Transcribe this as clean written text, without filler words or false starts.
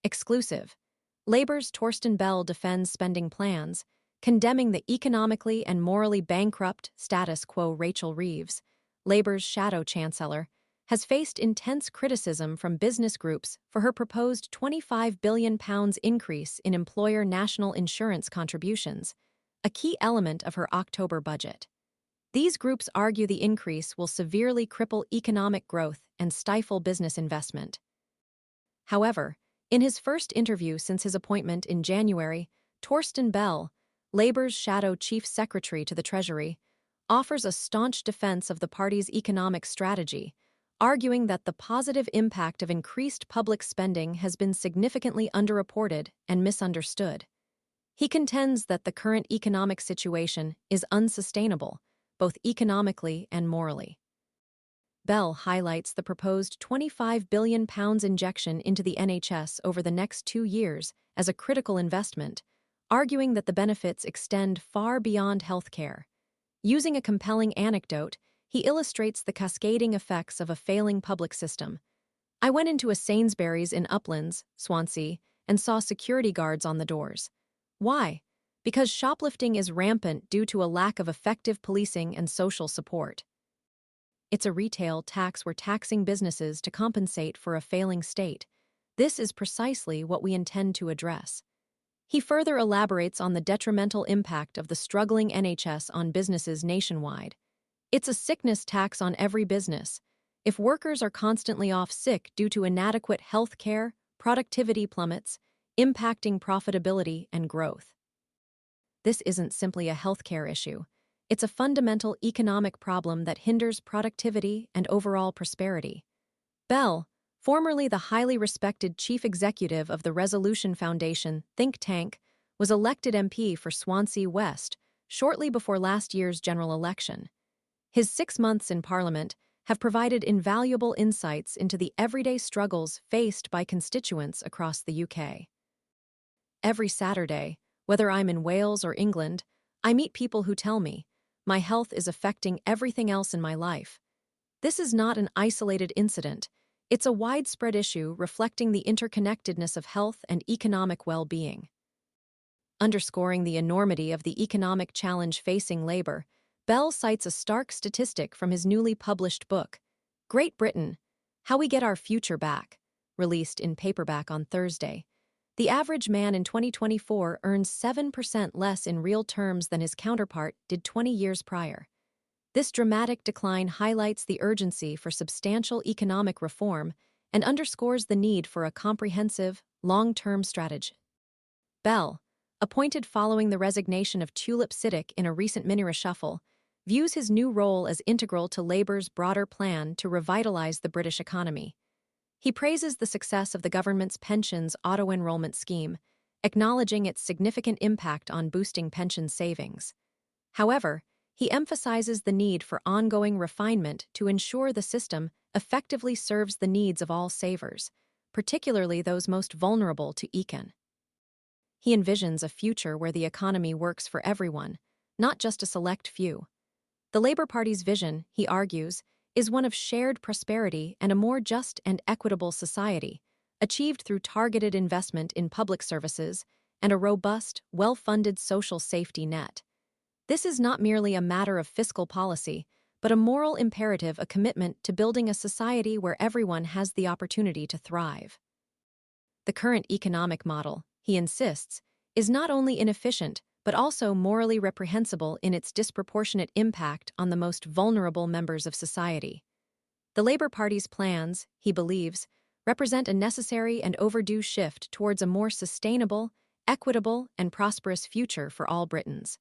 Exclusive. Labour's Torsten Bell defends spending plans, condemning the economically and morally bankrupt status quo. Rachel Reeves, Labour's shadow chancellor, has faced intense criticism from business groups for her proposed £25 billion increase in employer national insurance contributions, a key element of her October budget. These groups argue the increase will severely cripple economic growth and stifle business investment. However, in his first interview since his appointment in January, Torsten Bell, Labour's shadow chief secretary to the Treasury, offers a staunch defense of the party's economic strategy, arguing that the positive impact of increased public spending has been significantly underreported and misunderstood. He contends that the current economic situation is unsustainable, both economically and morally. Bell highlights the proposed £25 billion injection into the NHS over the next 2 years as a critical investment, arguing that the benefits extend far beyond healthcare. Using a compelling anecdote, he illustrates the cascading effects of a failing public system. "I went into a Sainsbury's in Uplands, Swansea, and saw security guards on the doors. Why? Because shoplifting is rampant due to a lack of effective policing and social support. It's a retail tax we're taxing businesses to compensate for a failing state. This is precisely what we intend to address." He further elaborates on the detrimental impact of the struggling NHS on businesses nationwide. "It's a sickness tax on every business. If workers are constantly off sick due to inadequate health care, productivity plummets, impacting profitability and growth. This isn't simply a healthcare issue. It's a fundamental economic problem that hinders productivity and overall prosperity." Bell, formerly the highly respected chief executive of the Resolution Foundation think tank, was elected MP for Swansea West shortly before last year's general election. His 6 months in Parliament have provided invaluable insights into the everyday struggles faced by constituents across the UK. "Every Saturday, whether I'm in Wales or England, I meet people who tell me, my health is affecting everything else in my life. This is not an isolated incident. It's a widespread issue reflecting the interconnectedness of health and economic well-being." Underscoring the enormity of the economic challenge facing Labour, Bell cites a stark statistic from his newly published book, Great Britain: How We Get Our Future Back, released in paperback on Thursday. The average man in 2024 earns 7% less in real terms than his counterpart did 20 years prior. This dramatic decline highlights the urgency for substantial economic reform and underscores the need for a comprehensive, long-term strategy. Bell, appointed following the resignation of Tulip Siddiq in a recent mini-reshuffle, views his new role as integral to Labour's broader plan to revitalise the British economy. He praises the success of the government's pensions auto-enrollment scheme, acknowledging its significant impact on boosting pension savings. However, he emphasizes the need for ongoing refinement to ensure the system effectively serves the needs of all savers, particularly those most vulnerable to econ. He envisions a future where the economy works for everyone, not just a select few. The Labour Party's vision, he argues, is one of shared prosperity and a more just and equitable society, achieved through targeted investment in public services and a robust, well-funded social safety net. This is not merely a matter of fiscal policy, but a moral imperative, a commitment to building a society where everyone has the opportunity to thrive. The current economic model, he insists, is not only inefficient, but also morally reprehensible in its disproportionate impact on the most vulnerable members of society. The Labour Party's plans, he believes, represent a necessary and overdue shift towards a more sustainable, equitable, and prosperous future for all Britons.